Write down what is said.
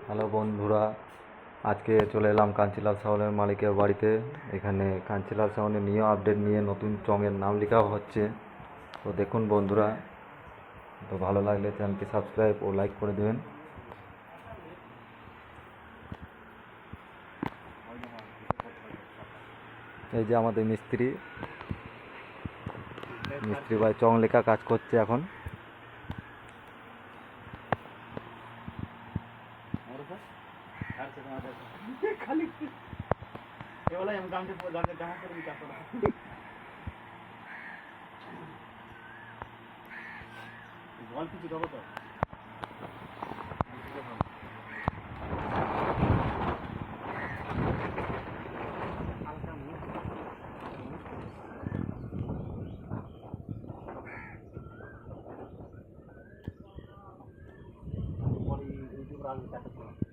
Hello বন্ধুরা, আজকে চলে এলাম কাঞ্চিলাল সাউনের মালিকের বাড়িতে। এখানে কাঞ্চিলাল সাউনের নিউ আপডেট নিয়ে নতুন চঙের নাম লেখা হচ্ছে। তো দেখুন বন্ধুরা, তো ভালো লাগলে চ্যানেলটি সাবস্ক্রাইব ও লাইক করে দেবেন। এই যে আমাদের মিস্ত্রি ভাই চং লেখা কাজ করছে এখন। জল কিছু দেবো তো পরে ইউটিউব রাখবে